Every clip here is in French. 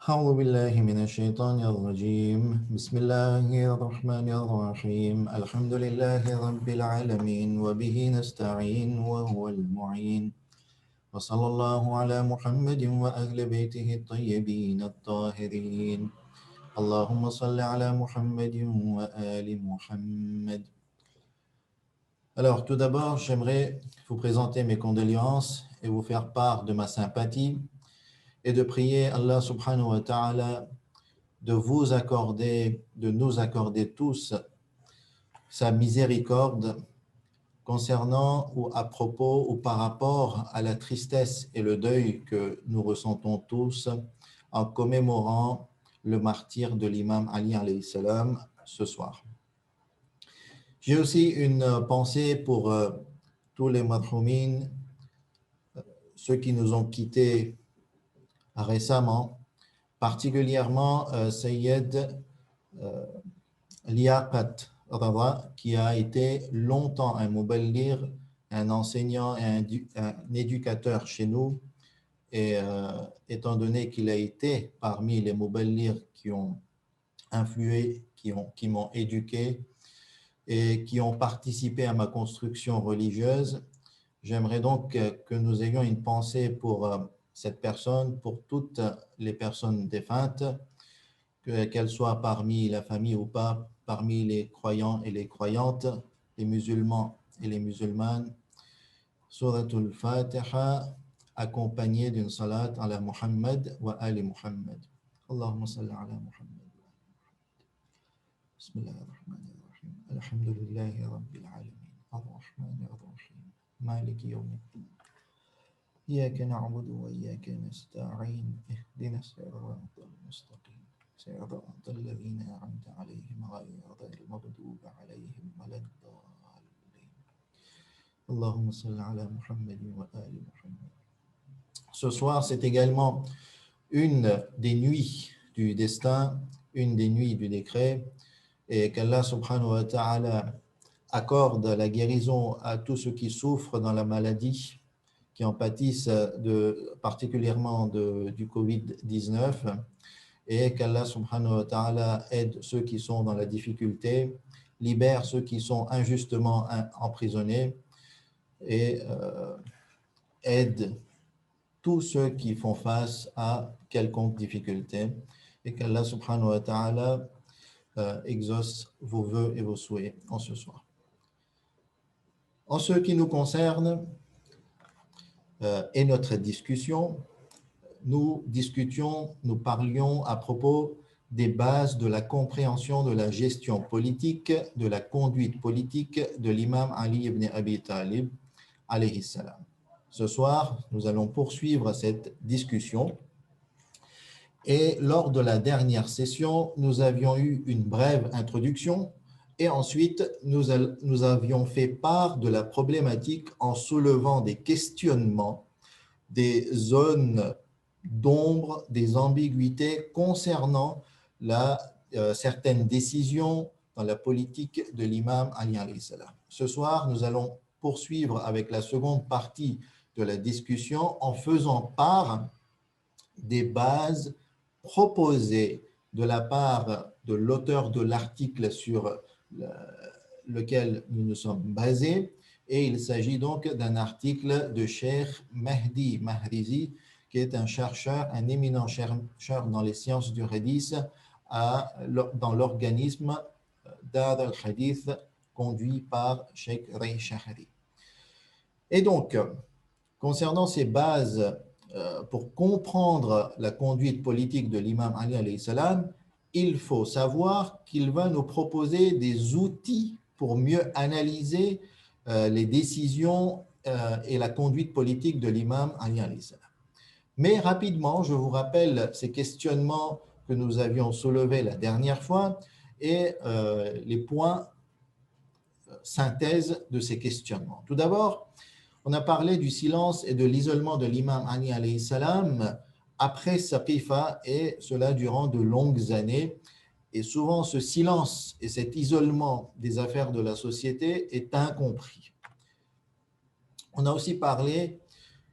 أعوذ بالله من الشيطان الرجيم بسم الله الرحمن الرحيم الحمد لله رب العالمين وبه نستعين وهو المعين وصلى الله على محمد وأهل بيته الطيبين الطاهرين اللهم صل على محمد وآل محمد. Alors tout d'abord, j'aimerais vous présenter mes condoléances et vous faire part de ma sympathie et de prier Allah subhanahu wa ta'ala de vous accorder, de nous accorder tous sa miséricorde concernant ou à propos ou par rapport à la tristesse et le deuil que nous ressentons tous en commémorant le martyre de l'imam Ali alayhi salam ce soir. J'ai aussi une pensée pour tous les marhoumin, ceux qui nous ont quittés récemment, particulièrement Sayyid Liaqat Rava, qui a été longtemps un muballir, un enseignant et un éducateur chez nous. Et étant donné qu'il a été parmi les muballirs qui ont influé, qui m'ont éduqué et qui ont participé à ma construction religieuse, j'aimerais donc que nous ayons une pensée pour cette personne, pour toutes les personnes défuntes, qu'elles soient parmi la famille ou pas, parmi les croyants et les croyantes, les musulmans et les musulmanes. Suratul Fatiha, accompagnée d'une salat ala Muhammad wa ali Muhammad. Allahumma salli ala Muhammad. Bismillahirrahmanirrahim. Alhamdulillahi rabbil alamin. Ar-Rahmanir-Rahim. Maliki yawmiddin. إياك نعبد وإياك نستعين اهدنا الصراط المستقيم صراط الذين أنعمت عليهم غير المغضوب عليهم ولا الضالين اللهم صل على محمد وآل محمد. Ce soir, c'est également une des nuits du destin, une des nuits du décret, et qu'Allah subhanahu wa ta'ala accorde la guérison à tous ceux qui souffrent dans la maladie, qui en pâtissent particulièrement du Covid-19, et qu'Allah subhanahu wa ta'ala aide ceux qui sont dans la difficulté, libère ceux qui sont injustement emprisonnés et aide tous ceux qui font face à quelconque difficulté, et qu'Allah subhanahu wa ta'ala exauce vos vœux et vos souhaits en ce soir. En ce qui nous concerne, et notre discussion, nous parlions à propos des bases de la compréhension de la gestion politique, de la conduite politique de l'imam Ali ibn Abi Talib, alayhi salam. Ce soir, nous allons poursuivre cette discussion. Et lors de la dernière session, nous avions eu une brève introduction et ensuite nous avions fait part de la problématique en soulevant des questionnements, des zones d'ombre, des ambiguïtés concernant certaines décisions dans la politique de l'imam Ali alayhi salam. Ce soir, nous allons poursuivre avec la seconde partie de la discussion en faisant part des bases proposées de la part de l'auteur de l'article sur lequel nous nous sommes basés. Et il s'agit donc d'un article de Cheikh Mehdi Mahrizi, qui est un chercheur, un éminent chercheur dans les sciences du hadith dans l'organisme Dar al-Hadith conduit par Cheikh Ray Shahri. Et donc, concernant ces bases pour comprendre la conduite politique de l'imam Ali alayhi salam, il faut savoir qu'il va nous proposer des outils pour mieux analyser les décisions et la conduite politique de l'imam Ali alayhi salam. Mais rapidement, je vous rappelle ces questionnements que nous avions soulevés la dernière fois et les points synthèse de ces questionnements. Tout d'abord, on a parlé du silence et de l'isolement de l'imam Ali alayhi salam après Saqifa, et cela durant de longues années. Et souvent, ce silence et cet isolement des affaires de la société est incompris. On a aussi parlé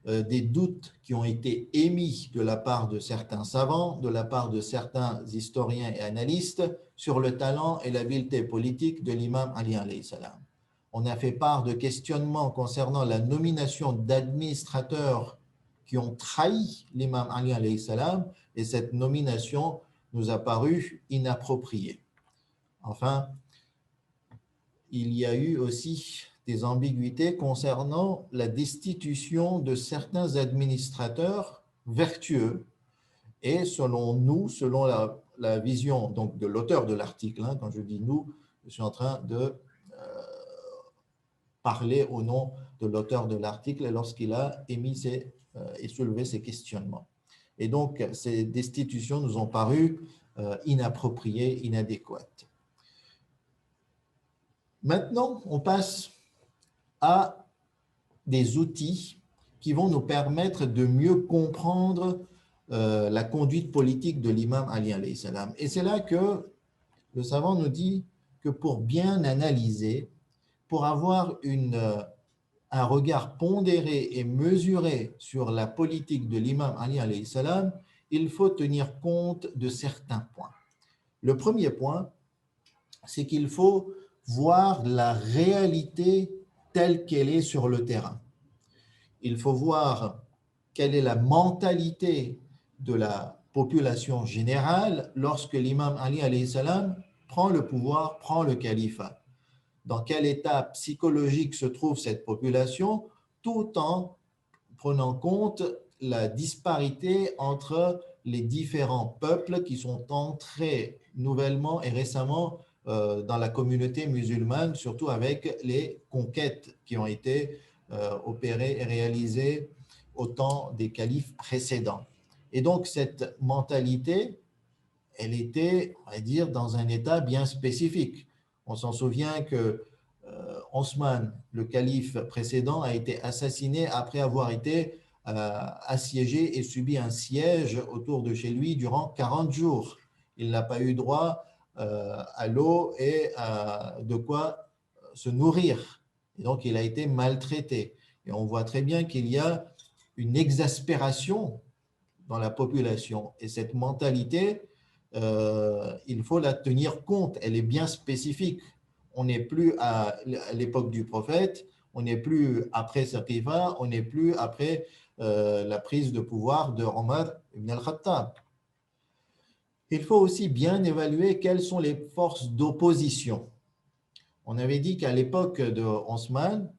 des doutes qui ont été émis de la part de certains savants, de la part de certains historiens et analystes sur le talent et l'habileté politique de l'imam Ali alayhi salam. On a fait part de questionnements concernant la nomination d'administrateurs qui ont trahi l'imam Ali alayhi salam, et cette nomination nous a paru inappropriée. Enfin, il y a eu aussi des ambiguïtés concernant la destitution de certains administrateurs vertueux. Et selon nous, selon la vision donc, de l'auteur de l'article, quand je dis nous, je suis en train de parler au nom de l'auteur de l'article lorsqu'il a émis et soulevé ces questionnements. Et donc, ces destitutions nous ont paru inappropriées, inadéquates. Maintenant, on passe à des outils qui vont nous permettre de mieux comprendre la conduite politique de l'imam Ali alayhi salam. Et c'est là que le savant nous dit que pour bien analyser, pour avoir un regard pondéré et mesuré sur la politique de l'imam Ali alayhi salam, il faut tenir compte de certains points. Le premier point, c'est qu'il faut voir la réalité telle qu'elle est sur le terrain. Il faut voir quelle est la mentalité de la population générale lorsque l'imam Ali alayhi salam prend le pouvoir, prend le califat. Dans quel état psychologique se trouve cette population, tout en prenant compte la disparité entre les différents peuples qui sont entrés nouvellement et récemment dans la communauté musulmane, surtout avec les conquêtes qui ont été opérées et réalisées au temps des califes précédents. Et donc, cette mentalité, elle était, on va dire, dans un état bien spécifique. On s'en souvient que Osman, le calife précédent, a été assassiné après avoir été assiégé et subi un siège autour de chez lui durant 40 jours. Il n'a pas eu droit à l'eau et de quoi se nourrir. Et donc, il a été maltraité. Et on voit très bien qu'il y a une exaspération dans la population. Et cette mentalité, il faut la tenir compte. Elle est bien spécifique. On n'est plus à l'époque du prophète, on n'est plus après Saqifa, on n'est plus après la prise de pouvoir de Omar ibn al-Khattab. Il faut aussi bien évaluer quelles sont les forces d'opposition. On avait dit qu'à l'époque de Osman,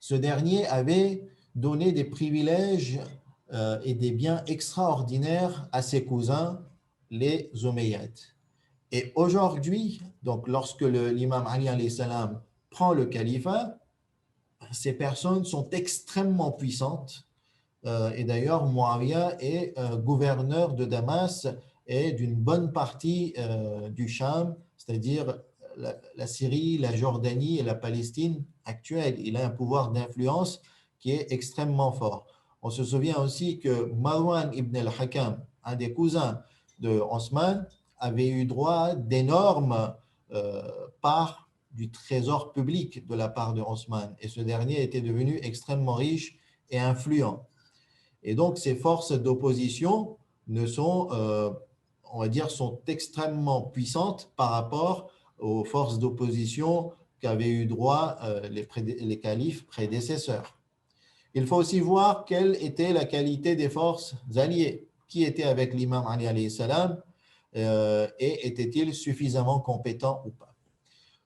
ce dernier avait donné des privilèges et des biens extraordinaires à ses cousins, les Omeyyades. Et aujourd'hui, donc lorsque l'imam Ali alayhi salam prend le califat, ces personnes sont extrêmement puissantes. Et d'ailleurs, Muawiyah est gouverneur de Damas et d'une bonne partie du Cham, c'est-à-dire la Syrie, la Jordanie et la Palestine actuelle. Il a un pouvoir d'influence qui est extrêmement fort. On se souvient aussi que Marwan ibn al-Hakam, un des cousins de Osman, avait eu droit d'énormes parts du trésor public de la part de Osman. Et ce dernier était devenu extrêmement riche et influent. Et donc, ces forces d'opposition on va dire, sont extrêmement puissantes par rapport aux forces d'opposition qu'avaient eu droit les califes prédécesseurs. Il faut aussi voir quelle était la qualité des forces alliées. Qui était avec l'imam Ali alayhi salam et était-il suffisamment compétent ou pas.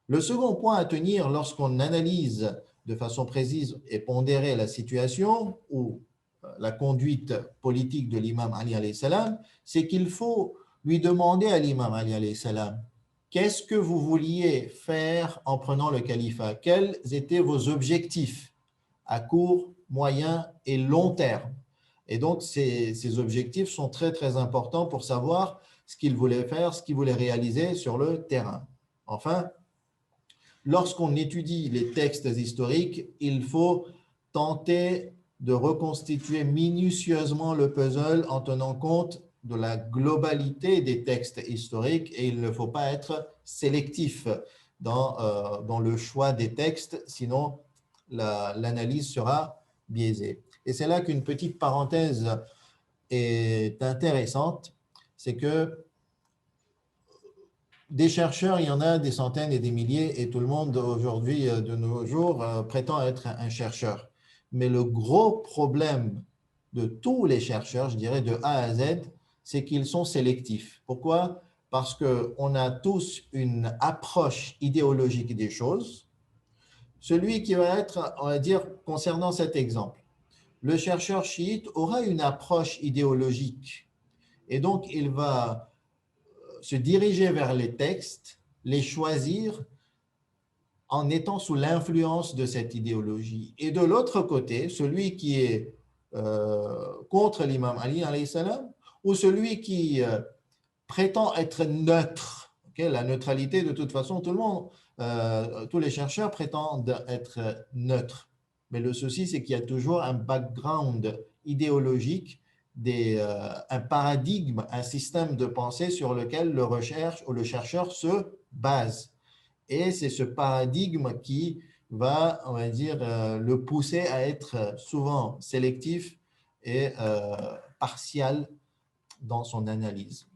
Le second point à tenir lorsqu'on analyse de façon précise et pondérée la situation ou la conduite politique de l'imam Ali alayhi salam, c'est qu'il faut lui demander à l'imam Ali alayhi salam qu'est-ce que vous vouliez faire en prenant le califat? Quels étaient vos objectifs à court, moyen et long terme? Et donc, ces objectifs sont très, très importants pour savoir ce qu'il voulait faire, ce qu'il voulait réaliser sur le terrain. Enfin, lorsqu'on étudie les textes historiques, il faut tenter de reconstituer minutieusement le puzzle en tenant compte de la globalité des textes historiques et il ne faut pas être sélectif dans le choix des textes, sinon l'analyse sera biaisée. Et c'est là qu'une petite parenthèse est intéressante, c'est que des chercheurs, il y en a des centaines et des milliers, et tout le monde aujourd'hui, de nos jours, prétend être un chercheur. Mais le gros problème de tous les chercheurs, je dirais de A à Z, c'est qu'ils sont sélectifs. Pourquoi? Parce qu'on a tous une approche idéologique des choses. Celui qui va être, on va dire, concernant cet exemple, le chercheur chiite aura une approche idéologique et donc il va se diriger vers les textes, les choisir en étant sous l'influence de cette idéologie. Et de l'autre côté, celui qui est contre l'imam Ali, alayhi salam, ou celui qui prétend être neutre. Okay? La neutralité, de toute façon, tout le monde, tous les chercheurs prétendent être neutres. Mais le souci, c'est qu'il y a toujours un background idéologique, un paradigme, un système de pensée sur lequel le recherche ou le chercheur se base. Et c'est ce paradigme qui va, on va dire, le pousser à être souvent sélectif et partial dans son analyse.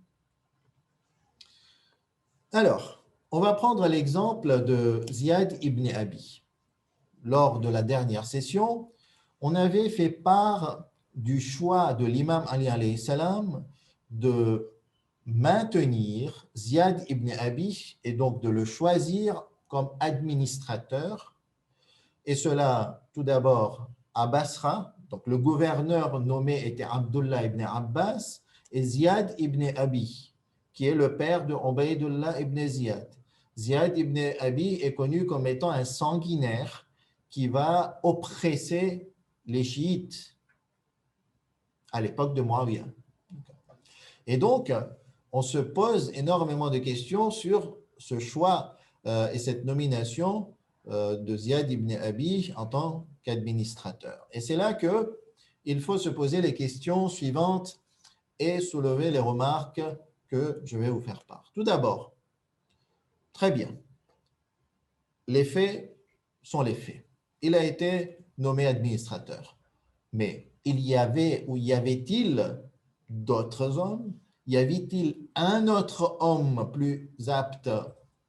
Alors, on va prendre l'exemple de Ziyad ibn Abi. Lors de la dernière session, on avait fait part du choix de l'imam Ali alayhi salam de maintenir Ziyad ibn Abi et donc de le choisir comme administrateur. Et cela, tout d'abord, à Basra. Donc, le gouverneur nommé était Abdullah ibn Abbas et Ziyad ibn Abi, qui est le père de Ubaydullah ibn Ziyad. Ziyad ibn Abi est connu comme étant un sanguinaire qui va oppresser les chiites à l'époque de Muawiyah. Et donc, on se pose énormément de questions sur ce choix et cette nomination de Ziyad ibn Abi en tant qu'administrateur. Et c'est là qu'il faut se poser les questions suivantes et soulever les remarques que je vais vous faire part. Tout d'abord, très bien, les faits sont les faits. Il a été nommé administrateur. Mais il y avait ou y avait-il d'autres hommes? Y avait-il un autre homme plus apte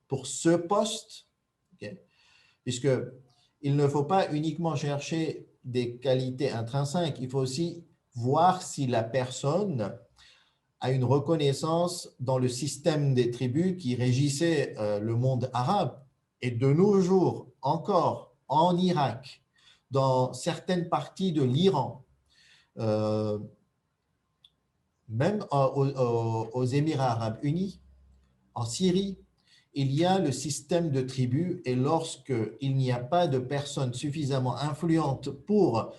pour ce poste? Okay. Puisqu'il ne faut pas uniquement chercher des qualités intrinsèques, il faut aussi voir si la personne a une reconnaissance dans le système des tribus qui régissait le monde arabe. Et de nos jours, encore en Irak, dans certaines parties de l'Iran, même aux Émirats arabes unis, en Syrie, il y a le système de tribus et lorsqu'il n'y a pas de personnes suffisamment influentes pour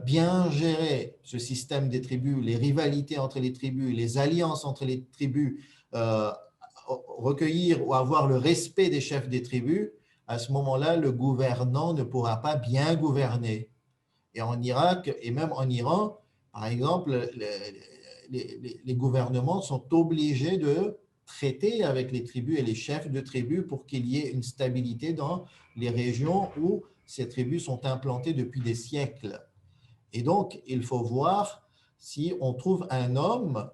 bien gérer ce système des tribus, les rivalités entre les tribus, les alliances entre les tribus, recueillir ou avoir le respect des chefs des tribus, à ce moment-là, le gouvernant ne pourra pas bien gouverner. Et en Irak et même en Iran, par exemple, les gouvernements sont obligés de traiter avec les tribus et les chefs de tribus pour qu'il y ait une stabilité dans les régions où ces tribus sont implantées depuis des siècles. Et donc, il faut voir si on trouve un homme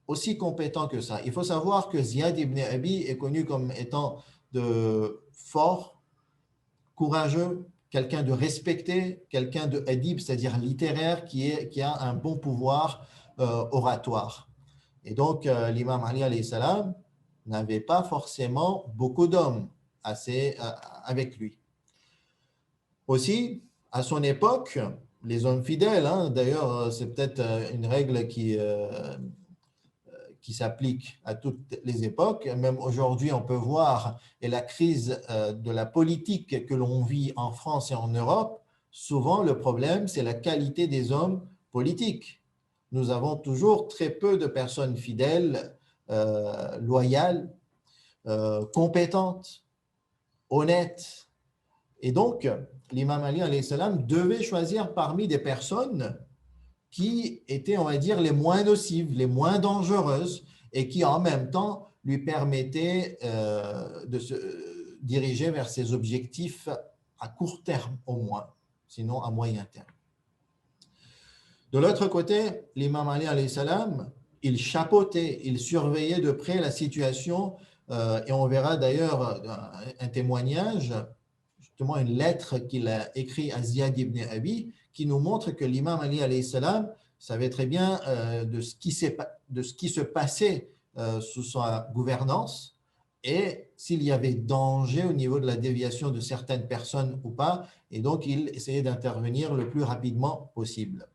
aussi compétent que ça. Il faut savoir que Ziyad ibn Abi est connu comme étant de fort, courageux, quelqu'un de respecté, quelqu'un de adib, c'est-à-dire littéraire, qui a un bon pouvoir oratoire. Et donc, l'imam Ali alayhi salam n'avait pas forcément beaucoup d'hommes avec lui. Aussi, à son époque, les hommes fidèles, hein, d'ailleurs, c'est peut-être une règle qui s'applique à toutes les époques. Même aujourd'hui, on peut voir, et la crise de la politique que l'on vit en France et en Europe, souvent le problème, c'est la qualité des hommes politiques. Nous avons toujours très peu de personnes fidèles, loyales, compétentes, honnêtes. Et donc, l'imam Ali alayhi salam devait choisir parmi des personnes qui étaient, on va dire, les moins nocives, les moins dangereuses et qui en même temps lui permettaient de se diriger vers ses objectifs à court terme au moins, sinon à moyen terme. De l'autre côté, l'imam Ali alayhi salam, il chapeautait, il surveillait de près la situation et on verra d'ailleurs un témoignage, justement une lettre qu'il a écrite à Ziyad ibn Abi qui nous montre que l'imam Ali alayhi salam savait très bien de ce qui se passait sous sa gouvernance et s'il y avait danger au niveau de la déviation de certaines personnes ou pas, et donc il essayait d'intervenir le plus rapidement possible.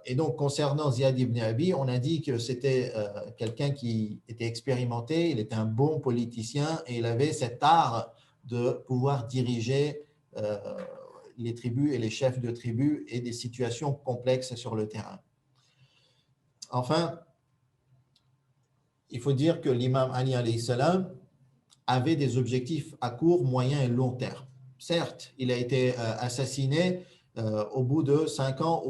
Et donc, concernant Ziyad ibn Abi, on a dit que c'était quelqu'un qui était expérimenté, il était un bon politicien et il avait cet art de pouvoir diriger les tribus et les chefs de tribus et des situations complexes sur le terrain. Enfin, il faut dire que l'imam Ali alayhi salam avait des objectifs à court, moyen et long terme. Certes, il a été assassiné au bout de 5 ans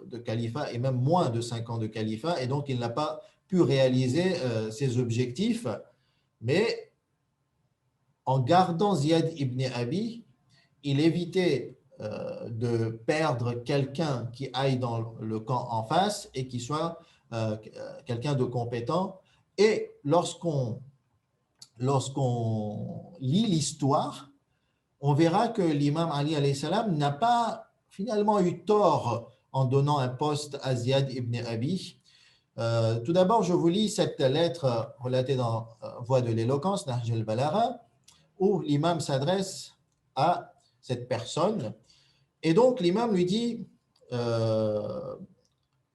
de califat et même moins de 5 ans de califat, et donc il n'a pas pu réaliser ses objectifs, mais en gardant Ziyad ibn Abi, il évitait de perdre quelqu'un qui aille dans le camp en face et qui soit quelqu'un de compétent. Et lorsqu'on lit l'histoire, on verra que l'imam Ali alayhi salam n'a pas finalement eu tort en donnant un poste à Ziyad ibn Abi. Tout d'abord, je vous lis cette lettre relatée dans Voix de l'éloquence, Nahj al-Balagha, où l'imam s'adresse à cette personne. Et donc, l'imam lui dit,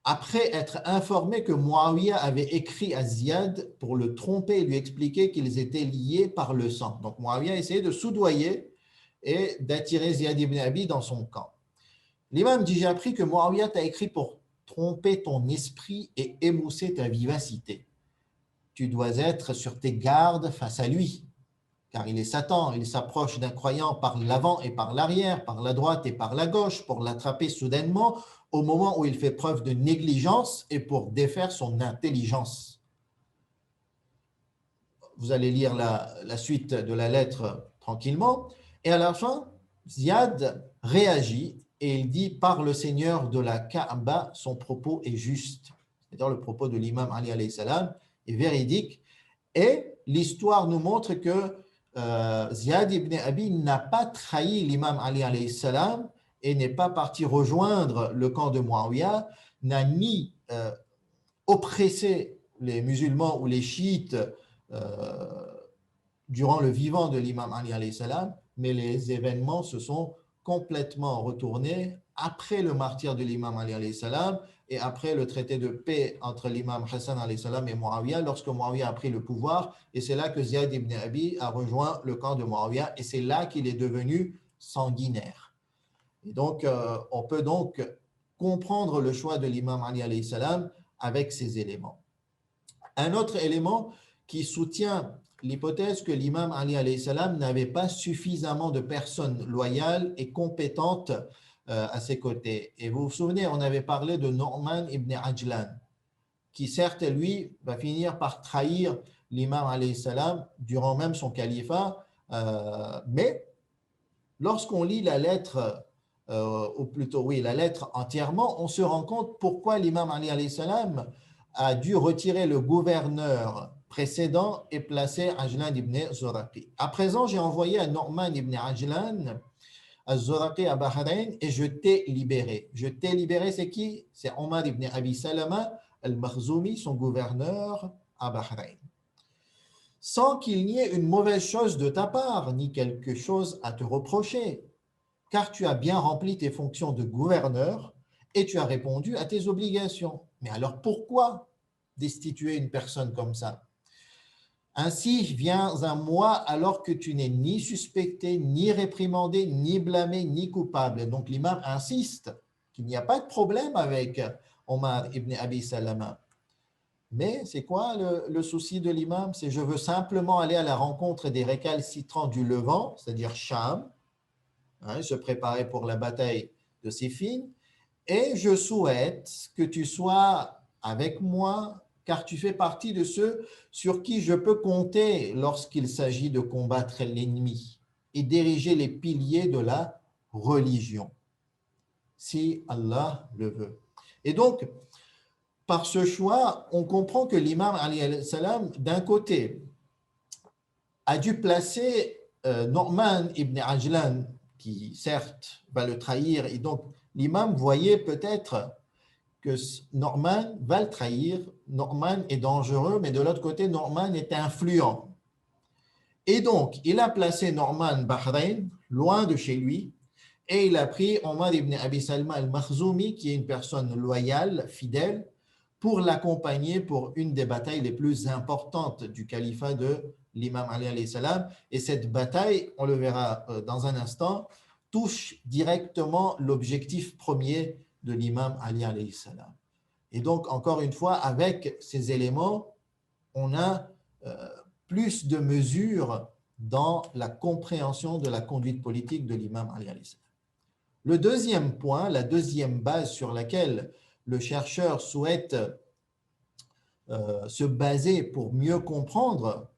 après être informé que Muawiyah avait écrit à Ziyad pour le tromper et lui expliquer qu'ils étaient liés par le sang. Donc, Muawiyah essayait de soudoyer et d'attirer Ziyad ibn Abi dans son camp. L'imam dit, j'ai appris que Muawiyah t'a écrit pour tromper ton esprit et émousser ta vivacité. Tu dois être sur tes gardes face à lui, car il est Satan, il s'approche d'un croyant par l'avant et par l'arrière, par la droite et par la gauche, pour l'attraper soudainement au moment où il fait preuve de négligence et pour défaire son intelligence. Vous allez lire la suite de la lettre tranquillement. Et à la fin, Ziyad réagit et il dit, par le Seigneur de la Kaaba, son propos est juste. C'est-à-dire le propos de l'imam Ali alayhi salam est véridique. Et l'histoire nous montre que Ziyad ibn Abi n'a pas trahi l'imam Ali alayhi salam et n'est pas parti rejoindre le camp de Muawiyah, n'a ni oppressé les musulmans ou les chiites durant le vivant de l'imam Ali alayhi salam, mais les événements se sont complètement retournés après le martyre de l'imam Ali alayhi salam et après le traité de paix entre l'imam Hassan alayhi salam et Muawiyah, lorsque Muawiyah a pris le pouvoir, et c'est là que Ziyad ibn Abi a rejoint le camp de Muawiyah, et c'est là qu'il est devenu sanguinaire. Et donc, on peut donc comprendre le choix de l'imam Ali alayhi salam avec ces éléments. Un autre élément qui soutient l'hypothèse que l'imam Ali alayhi salam n'avait pas suffisamment de personnes loyales et compétentes à ses côtés. Et vous vous souvenez, on avait parlé de Nu'man ibn Ajlan, qui certes, lui, va finir par trahir l'imam alayhi salam durant même son califat, mais lorsqu'on lit la lettre, ou plutôt, oui, la lettre entièrement, on se rend compte pourquoi l'imam Ali alayhi salam a dû retirer le gouverneur précédent et placer Ajlan ibn Zuraqi. À présent, j'ai envoyé à Nu'man ibn Ajlan Az-Zuraqi à Bahreïn et je t'ai libéré. Je t'ai libéré, c'est qui? C'est Omar ibn Abi Salama al-Makhzoumi, son gouverneur à Bahreïn. Sans qu'il n'y ait une mauvaise chose de ta part, ni quelque chose à te reprocher, car tu as bien rempli tes fonctions de gouverneur et tu as répondu à tes obligations. Mais alors pourquoi destituer une personne comme ça? Ainsi vient un mois alors que tu n'es ni suspecté, ni réprimandé, ni blâmé, ni coupable. Donc l'imam insiste qu'il n'y a pas de problème avec Omar ibn Abi Salama. Mais c'est quoi le souci de l'imam? C'est je veux simplement aller à la rencontre des récalcitrants du Levant, c'est-à-dire Cham, se préparer pour la bataille de Siffin, et je souhaite que tu sois avec moi car tu fais partie de ceux sur qui je peux compter lorsqu'il s'agit de combattre l'ennemi et diriger les piliers de la religion. si Allah le veut. Et donc, par ce choix, on comprend que l'imam Ali alayhi salam, d'un côté, a dû placer Nu'man ibn Ajlan, qui certes va le trahir, et donc l'imam voyait peut-être que Nu'man va le trahir, Nu'man est dangereux, mais de l'autre côté, Nu'man est influent. Et donc, il a placé Nu'man Bahreïn, loin de chez lui, et il a pris Omar ibn Abi Salma al-Makhzoumi, qui est une personne loyale, fidèle, pour l'accompagner pour une des batailles les plus importantes du califat de l'imam Ali alayhi salam. Et cette bataille, on le verra dans un instant, touche directement l'objectif premier de l'imam Ali alayhi salam. Et donc, encore une fois, avec ces éléments, on a plus de mesures dans la compréhension de la conduite politique de l'imam Ali alayhi salam. Le deuxième point, la deuxième base sur laquelle le chercheur souhaite se baser pour mieux comprendre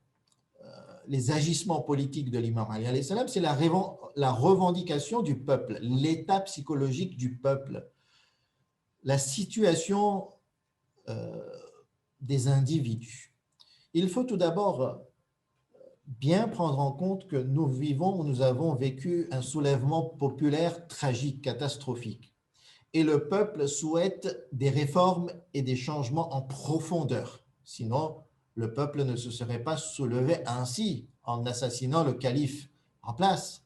les agissements politiques de l'imam Ali alayhi salam, c'est la revendication du peuple, l'état psychologique du peuple, la situation des individus. Il faut tout d'abord bien prendre en compte que nous avons vécu un soulèvement populaire tragique, catastrophique. Et le peuple souhaite des réformes et des changements en profondeur. Sinon, le peuple ne se serait pas soulevé ainsi en assassinant le calife en place.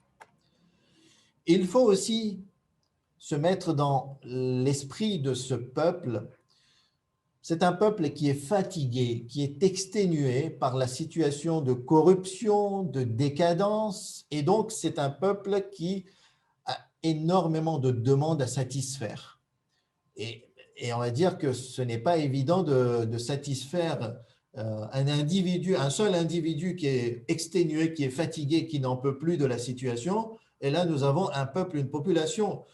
Il faut aussi se mettre dans l'esprit de ce peuple. C'est un peuple qui est fatigué, qui est exténué par la situation de corruption, de décadence, et donc c'est un peuple qui a énormément de demandes à satisfaire. Et on va dire que ce n'est pas évident de satisfaire un seul individu qui est exténué, qui est fatigué, qui n'en peut plus de la situation. Et là, nous avons un peuple, une population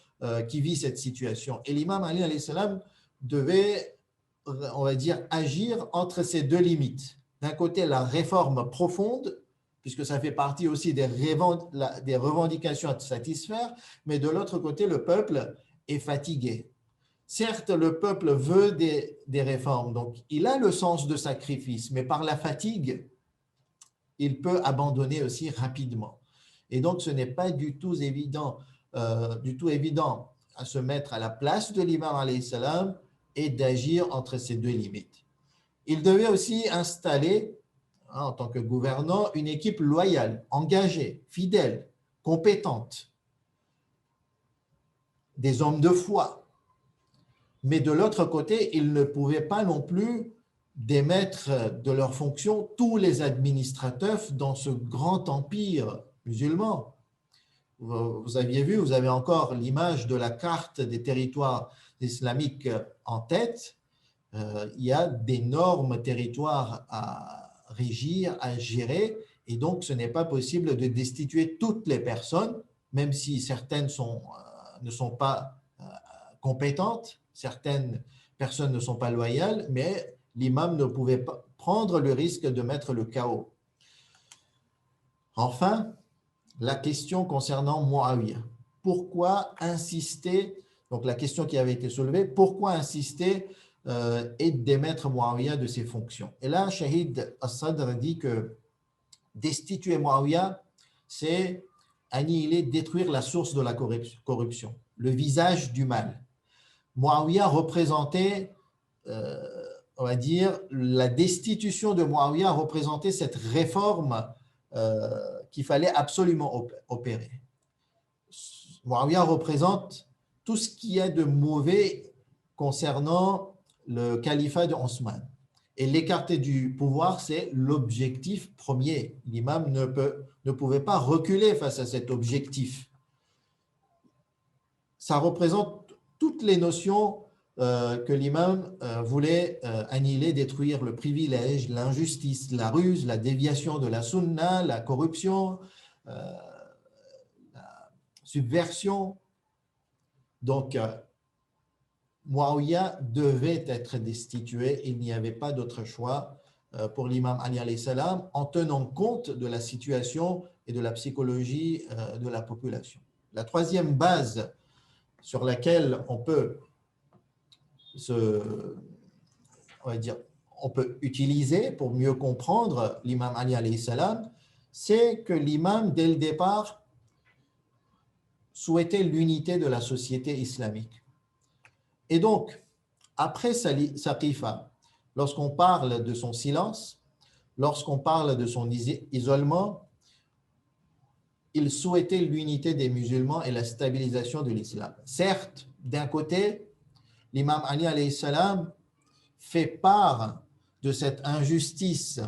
qui vit cette situation. Et l'imam Ali alayhi salam devait, on va dire, agir entre ces deux limites. D'un côté, la réforme profonde, puisque ça fait partie aussi des revendications à satisfaire, mais de l'autre côté, le peuple est fatigué. Certes, le peuple veut des réformes, donc il a le sens de sacrifice, mais par la fatigue, il peut abandonner aussi rapidement. Et donc, ce n'est pas du tout évident à se mettre à la place de l'imam alayhi salam et d'agir entre ces deux limites. Il devait aussi installer, en tant que gouvernant, une équipe loyale, engagée, fidèle, compétente, des hommes de foi. Mais de l'autre côté, il ne pouvait pas non plus démettre de leurs fonctions tous les administrateurs dans ce grand empire musulman. Vous aviez vu, vous avez encore l'image de la carte des territoires islamiques en tête. Il y a d'énormes territoires à régir, à gérer, et donc ce n'est pas possible de destituer toutes les personnes, même si certaines ne sont pas compétentes. Certaines personnes ne sont pas loyales, mais l'imam ne pouvait pas prendre le risque de mettre le chaos. Enfin, la question concernant Muawiyah. Pourquoi insister, donc la question qui avait été soulevée, pourquoi insister et démettre Muawiyah de ses fonctions? Et là, Shahid As-Sadr dit que destituer Muawiyah, c'est annihiler, détruire la source de la corruption, le visage du mal. Muawiyah représentait, on va dire, la destitution de Muawiyah représentait cette réforme qu'il fallait absolument opérer. Muawiyah représente tout ce qu'il y a de mauvais concernant le califat de Othman. Et l'écarter du pouvoir, c'est l'objectif premier. L'imam ne pouvait pas reculer face à cet objectif. Ça représente toutes les notions que l'imam voulait annihiler, détruire: le privilège, l'injustice, la ruse, la déviation de la sunna, la corruption, la subversion. Donc, Muawiyah devait être destitué, il n'y avait pas d'autre choix pour l'imam Ali alayhi salam, en tenant compte de la situation et de la psychologie de la population. La troisième base sur laquelle on peut on va dire, on peut utiliser pour mieux comprendre l'imam Ali alayhi salam, c'est que l'imam, dès le départ, souhaitait l'unité de la société islamique. Et donc, après sa khifa, lorsqu'on parle de son silence, lorsqu'on parle de son isolement, il souhaitait l'unité des musulmans et la stabilisation de l'islam. Certes, d'un côté, l'imam Ali alayhi salam fait part de cette injustice,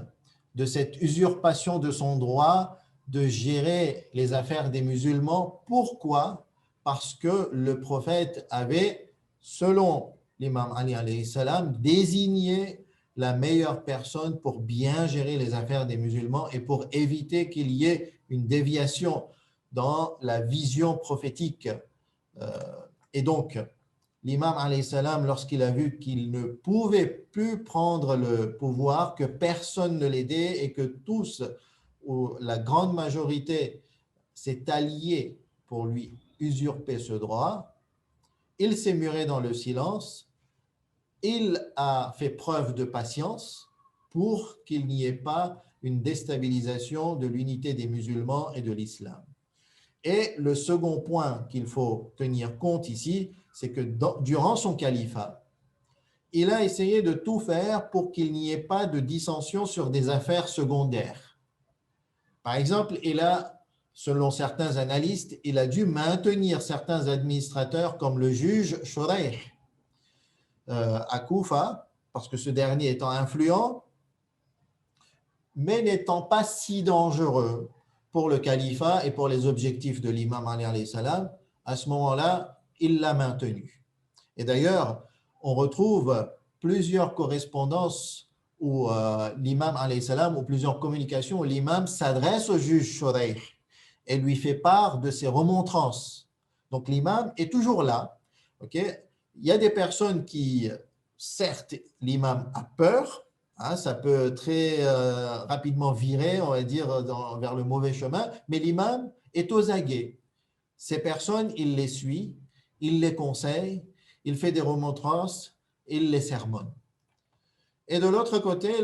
de cette usurpation de son droit de gérer les affaires des musulmans. Pourquoi? Parce que le prophète avait, selon l'imam Ali alayhi salam, désigné la meilleure personne pour bien gérer les affaires des musulmans et pour éviter qu'il y ait une déviation dans la vision prophétique. Et donc, l'imam alayhi salam, lorsqu'il a vu qu'il ne pouvait plus prendre le pouvoir, que personne ne l'aidait et que tous, ou la grande majorité, s'est alliée pour lui usurper ce droit, il s'est muré dans le silence, il a fait preuve de patience pour qu'il n'y ait pas une déstabilisation de l'unité des musulmans et de l'islam. Et le second point qu'il faut tenir compte ici, c'est que durant son califat, il a essayé de tout faire pour qu'il n'y ait pas de dissension sur des affaires secondaires. Par exemple, selon certains analystes, il a dû maintenir certains administrateurs comme le juge Shuraih à Koufa, parce que ce dernier étant influent, mais n'étant pas si dangereux pour le califat et pour les objectifs de l'imam Ali alayhi salam, à ce moment-là, il l'a maintenu. Et d'ailleurs, on retrouve plusieurs correspondances où l'imam alayhi salam, ou plusieurs communications où l'imam s'adresse au juge Shuraih et lui fait part de ses remontrances. Donc l'imam est toujours là. Okay? Il y a des personnes qui, certes, l'imam a peur, ça peut très rapidement virer, on va dire, vers le mauvais chemin, mais l'imam est aux aguets. Ces personnes, il les suit, il les conseille, il fait des remontrances, il les sermonne. Et de l'autre côté,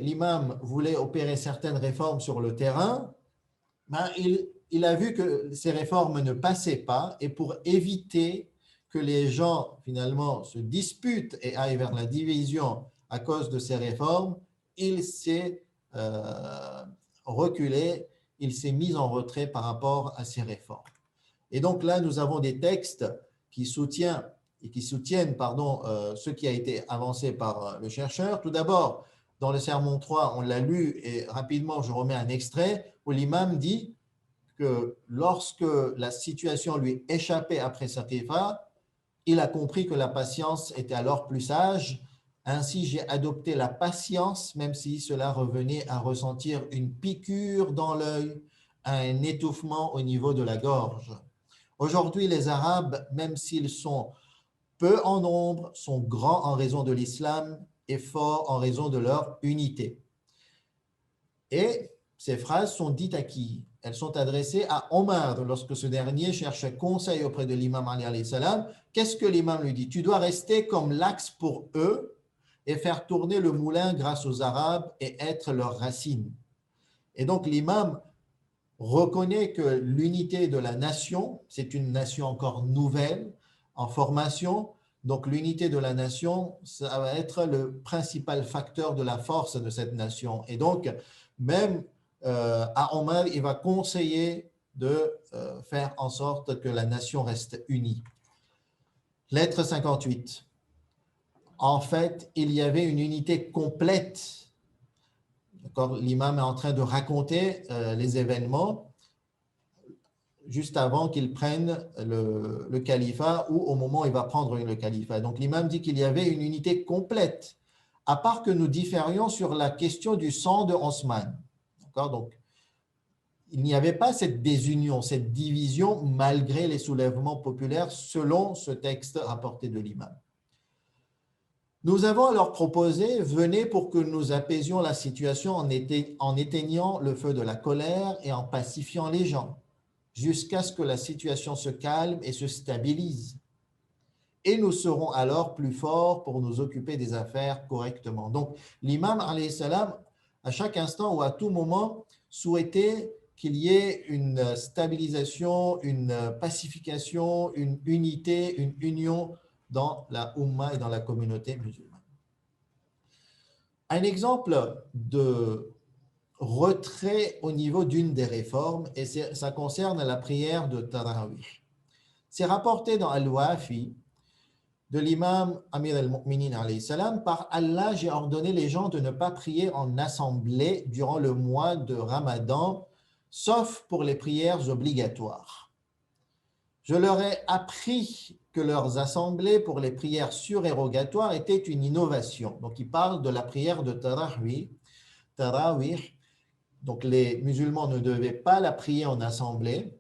l'imam voulait opérer certaines réformes sur le terrain, il a vu que ces réformes ne passaient pas, et pour éviter que les gens finalement se disputent et aillent vers la division à cause de ces réformes, il s'est reculé, il s'est mis en retrait par rapport à ces réformes. Et donc là, nous avons des textes qui soutiennent ce qui a été avancé par le chercheur. Tout d'abord, dans le sermon 3, on l'a lu et rapidement, je remets un extrait où l'imam dit que lorsque la situation lui échappait après sa khifa, il a compris que la patience était alors plus sage. Ainsi, j'ai adopté la patience, même si cela revenait à ressentir une piqûre dans l'œil, un étouffement au niveau de la gorge. Aujourd'hui, les Arabes, même s'ils sont peu en nombre, sont grands en raison de l'islam et forts en raison de leur unité. Et ces phrases sont dites à qui? Elles sont adressées à Omar lorsque ce dernier cherche conseil auprès de l'imam Ali alayhi salam. Qu'est-ce que l'imam lui dit? Tu dois rester comme l'axe pour eux et faire tourner le moulin grâce aux Arabes et être leur racine. Et donc l'imam reconnaît que l'unité de la nation, c'est une nation encore nouvelle, en formation, donc l'unité de la nation, ça va être le principal facteur de la force de cette nation. Et donc, même à Omar, il va conseiller de faire en sorte que la nation reste unie. Lettre 58. En fait, il y avait une unité complète. L'imam est en train de raconter les événements juste avant qu'il prenne le califat ou au moment où il va prendre le califat. Donc l'imam dit qu'il y avait une unité complète, à part que nous différions sur la question du sang de Osman. Donc, il n'y avait pas cette désunion, cette division malgré les soulèvements populaires selon ce texte rapporté de l'imam. Nous avons alors proposé, venez pour que nous apaisions la situation en éteignant le feu de la colère et en pacifiant les gens. jusqu'à ce que la situation se calme et se stabilise. Et nous serons alors plus forts pour nous occuper des affaires correctement. Donc, l'imam, alayhi salam, à chaque instant ou à tout moment, souhaitait qu'il y ait une stabilisation, une pacification, une unité, une union dans la Ummah et dans la communauté musulmane. Un exemple de retrait au niveau d'une des réformes, et ça concerne la prière de Tarawih. C'est rapporté dans Al-Wafi de l'imam Amir al-Mu'minin alayhi salam, par Allah, j'ai ordonné les gens de ne pas prier en assemblée durant le mois de Ramadan, sauf pour les prières obligatoires. Je leur ai appris que leurs assemblées pour les prières surérogatoires étaient une innovation. Donc, il parle de la prière de Tarawih. Donc, les musulmans ne devaient pas la prier en assemblée,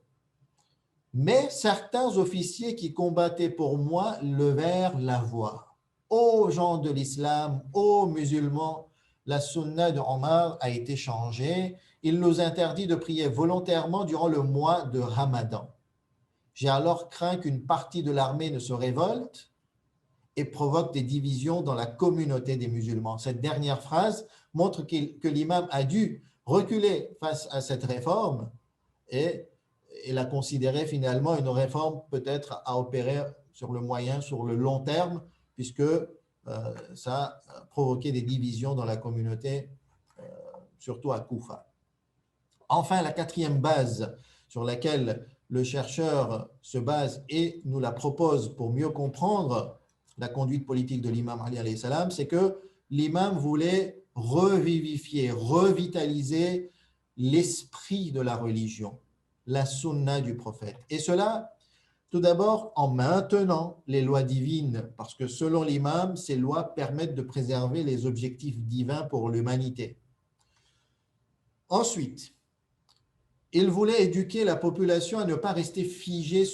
mais certains officiers qui combattaient pour moi levèrent la voix. Ô gens de l'islam, ô musulmans, la sunna de Omar a été changée. Il nous interdit de prier volontairement durant le mois de Ramadan. J'ai alors craint qu'une partie de l'armée ne se révolte et provoque des divisions dans la communauté des musulmans. Cette dernière phrase montre que l'imam a dû reculer face à cette réforme et la considérer finalement une réforme peut-être à opérer sur le moyen, sur le long terme, puisque ça a provoqué des divisions dans la communauté, surtout à Koufa. Enfin, la quatrième base sur laquelle le chercheur se base et nous la propose pour mieux comprendre la conduite politique de l'imam Ali alayhi salam, c'est que l'imam voulait revivifier, revitaliser l'esprit de la religion, la sunna du prophète. Et cela, tout d'abord, en maintenant les lois divines, parce que selon l'imam, ces lois permettent de préserver les objectifs divins pour l'humanité. Ensuite, il voulait éduquer la population à ne pas rester figée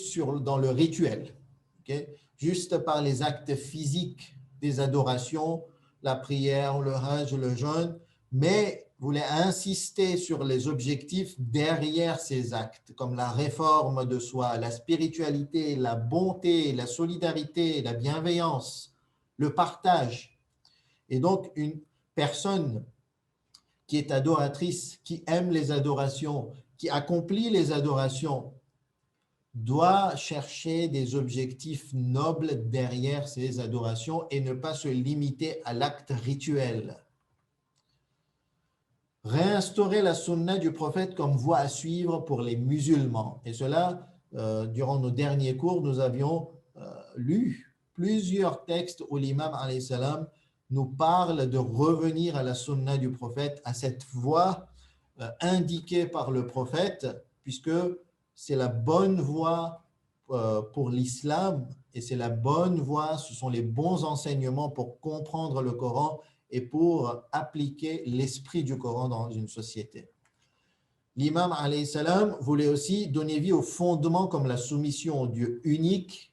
dans le rituel, juste par les actes physiques des adorations, la prière, le hajj, le jeûne, mais voulait insister sur les objectifs derrière ces actes, comme la réforme de soi, la spiritualité, la bonté, la solidarité, la bienveillance, le partage. Et donc, une personne qui est adoratrice, qui aime les adorations, qui accomplit les adorations, doit chercher des objectifs nobles derrière ces adorations et ne pas se limiter à l'acte rituel. Réinstaurer la sunna du prophète comme voie à suivre pour les musulmans. Et cela, durant nos derniers cours, nous avions lu plusieurs textes où l'imam alayhi salam nous parle de revenir à la sunna du prophète, à cette voie indiquée par le prophète, puisque c'est la bonne voie pour l'islam et c'est la bonne voie, ce sont les bons enseignements pour comprendre le Coran et pour appliquer l'esprit du Coran dans une société. L'imam alayhi salam voulait aussi donner vie aux fondements comme la soumission au Dieu unique,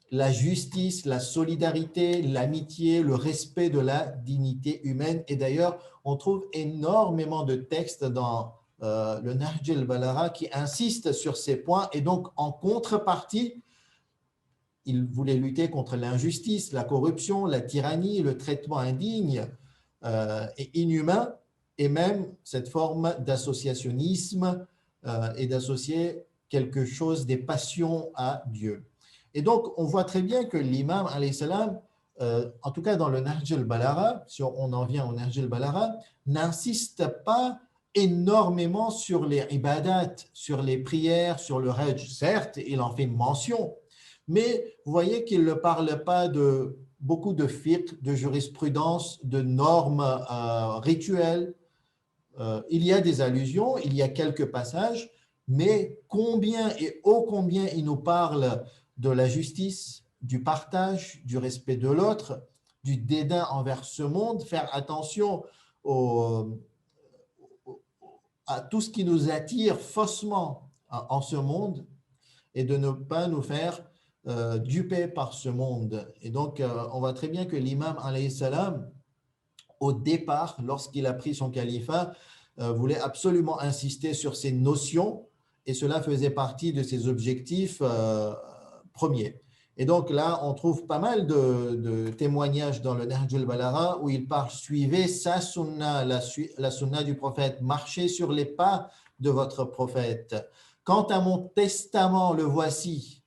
la justice, la solidarité, l'amitié, le respect de la dignité humaine. Et d'ailleurs, on trouve énormément de textes dans le Nahj al-Balagha qui insistent sur ces points. Et donc, en contrepartie, il voulait lutter contre l'injustice, la corruption, la tyrannie, le traitement indigne et inhumain, et même cette forme d'associationnisme et d'associer quelque chose des passions à Dieu. Et donc, on voit très bien que l'imam, alayhi salam, en tout cas dans le Nahj al-Balagha, si on en vient au Nahj al-Balagha, n'insiste pas énormément sur les ibadat, sur les prières, sur le hajj. Certes, il en fait mention, mais vous voyez qu'il ne parle pas de beaucoup de fiqh, de jurisprudence, de normes rituelles. Il y a des allusions, il y a quelques passages, mais combien et ô combien il nous parle de la justice, du partage, du respect de l'autre, du dédain envers ce monde, faire attention à tout ce qui nous attire faussement en ce monde et de ne pas nous faire duper par ce monde. Et donc, on voit très bien que l'imam, alayhi salam, au départ, lorsqu'il a pris son califat, voulait absolument insister sur ces notions et cela faisait partie de ses objectifs premiers. Et donc là, on trouve pas mal de témoignages dans le Nahj al-Balagha où il parle « Suivez sa sunna, la sunna du prophète, marchez sur les pas de votre prophète. Quant à mon testament, le voici. »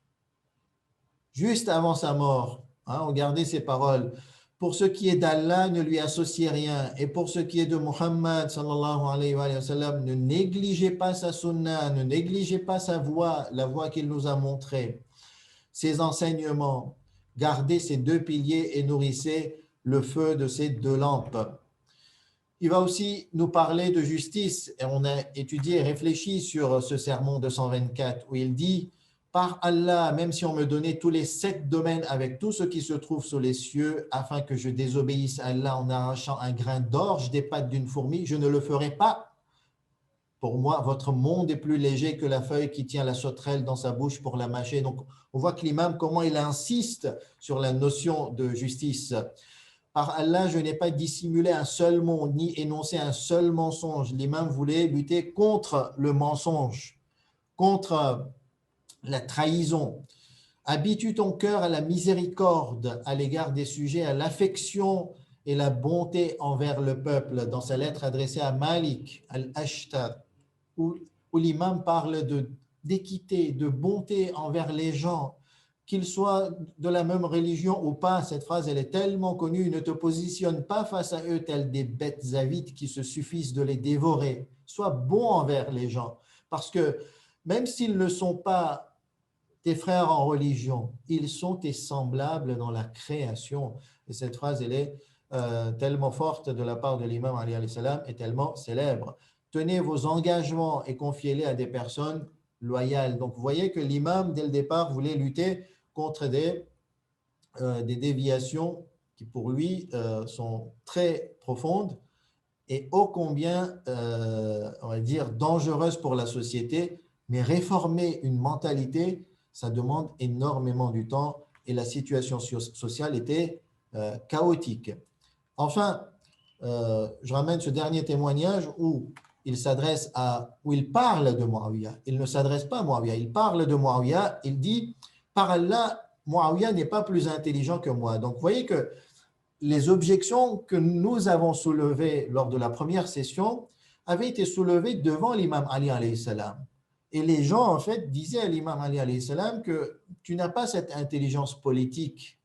Juste avant sa mort, regardez ces paroles. Pour ce qui est d'Allah, ne lui associez rien. Et pour ce qui est de Muhammad, sallallahu alayhi wa sallam, ne négligez pas sa sunna, ne négligez pas sa voie, la voie qu'il nous a montrée. Ses enseignements, gardez ces deux piliers et nourrissez le feu de ces deux lampes. Il va aussi nous parler de justice. Et on a étudié et réfléchi sur ce sermon 224 où il dit « Par Allah, même si on me donnait tous les 7 domaines avec tout ce qui se trouve sous les cieux, afin que je désobéisse à Allah en arrachant un grain d'orge des pattes d'une fourmi, je ne le ferai pas. Pour moi, votre monde est plus léger que la feuille qui tient la sauterelle dans sa bouche pour la mâcher. » Donc, on voit que l'imam, comment il insiste sur la notion de justice. Par Allah, je n'ai pas dissimulé un seul mot, ni énoncé un seul mensonge. L'imam voulait lutter contre le mensonge, contre la trahison. Habitue ton cœur à la miséricorde à l'égard des sujets, à l'affection et la bonté envers le peuple. Dans sa lettre adressée à Malik al-Ashtar, où l'imam parle d'équité, de bonté envers les gens, qu'ils soient de la même religion ou pas. Cette phrase, elle est tellement connue. Ne te positionne pas face à eux tels des bêtes avides qui se suffisent de les dévorer. Sois bon envers les gens. Parce que même s'ils ne sont pas tes frères en religion, ils sont tes semblables dans la création. Et cette phrase, elle est tellement forte de la part de l'imam Ali alayhi salam et tellement célèbre. Tenez vos engagements et confiez-les à des personnes loyales. Donc, vous voyez que l'imam, dès le départ, voulait lutter contre des déviations qui, pour lui, sont très profondes et ô combien, on va dire, dangereuses pour la société. Mais réformer une mentalité, ça demande énormément du temps et la situation sociale était chaotique. Enfin, je ramène ce dernier témoignage où où il parle de Muawiyah. Il ne s'adresse pas à Muawiyah, il parle de Muawiyah. Il dit, par Allah, Muawiyah n'est pas plus intelligent que moi. Donc, vous voyez que les objections que nous avons soulevées lors de la première session avaient été soulevées devant l'imam Ali alayhi salam. Et les gens, en fait, disaient à l'imam Ali alayhi salam que tu n'as pas cette intelligence politique.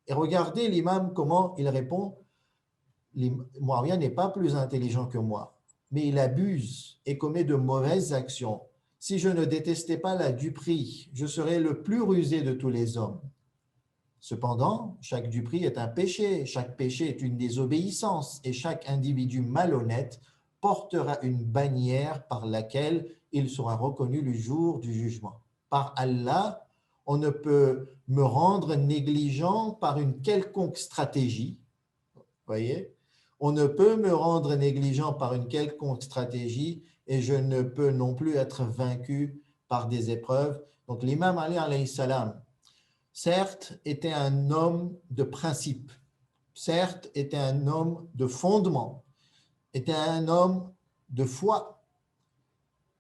Et regardez l'imam comment il répond. Muawiyah n'est pas plus intelligent que moi, mais il abuse et commet de mauvaises actions. Si je ne détestais pas la duperie, je serais le plus rusé de tous les hommes. Cependant, chaque duperie est un péché, chaque péché est une désobéissance et chaque individu malhonnête portera une bannière par laquelle il sera reconnu le jour du jugement. Par Allah, on ne peut me rendre négligent par une quelconque stratégie. Voyez, on ne peut me rendre négligent par une quelconque stratégie et je ne peux non plus être vaincu par des épreuves. Donc l'imam Ali alayhi salam, certes, était un homme de principe, certes, était un homme de fondement, était un homme de foi,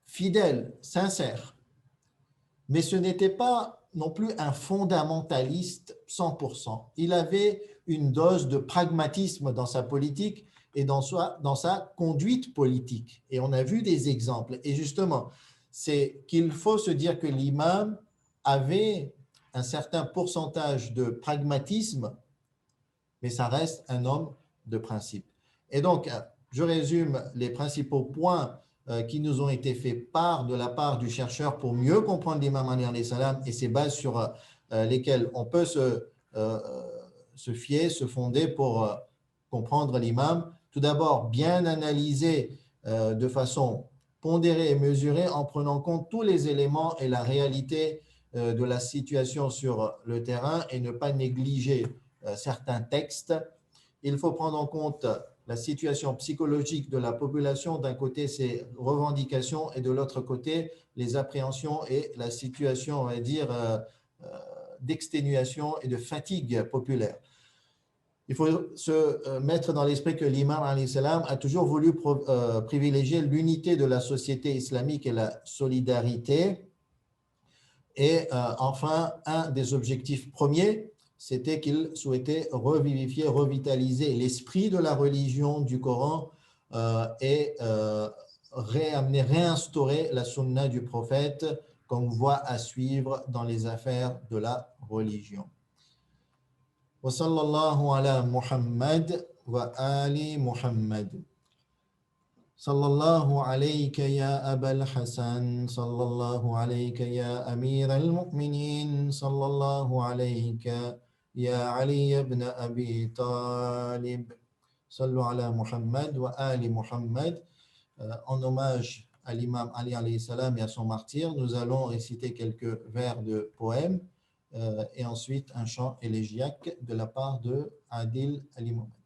fidèle, sincère. Mais ce n'était pas non plus un fondamentaliste 100%. Il avait une dose de pragmatisme dans sa politique et dans sa conduite politique. Et on a vu des exemples. Et justement, c'est qu'il faut se dire que l'imam avait un certain pourcentage de pragmatisme, mais ça reste un homme de principe. Et donc, je résume les principaux points qui nous ont été faits part de la part du chercheur pour mieux comprendre l'imam Ali alayhi salam et ces bases sur lesquelles on peut se fier, se fonder pour comprendre l'imam. Tout d'abord, bien analyser de façon pondérée et mesurée en prenant en compte tous les éléments et la réalité de la situation sur le terrain et ne pas négliger certains textes. Il faut prendre en compte la situation psychologique de la population, d'un côté ses revendications et de l'autre côté les appréhensions et la situation, on va dire, d'exténuation et de fatigue populaire. Il faut se mettre dans l'esprit que l'imam alayhi salam a toujours voulu privilégier l'unité de la société islamique et la solidarité. Et enfin, un des objectifs premiers, c'était qu'il souhaitait revivifier, revitaliser l'esprit de la religion du Coran et réinstaurer la sunna du prophète comme voie à suivre dans les affaires de la religion. Wa sallallahu ala Muhammad wa ali Muhammad. صلى الله عليك يا أبا الحسن صلى الله عليك يا أمير المؤمنين صلى الله عليك يا علي بن أبي طالب صلوا على محمد وآل محمد. En hommage à l'imam Ali alayhi salam et à son martyr, nous allons réciter quelques vers de poèmes et ensuite un chant élégiaque de la part de Adil Ali Mohamed.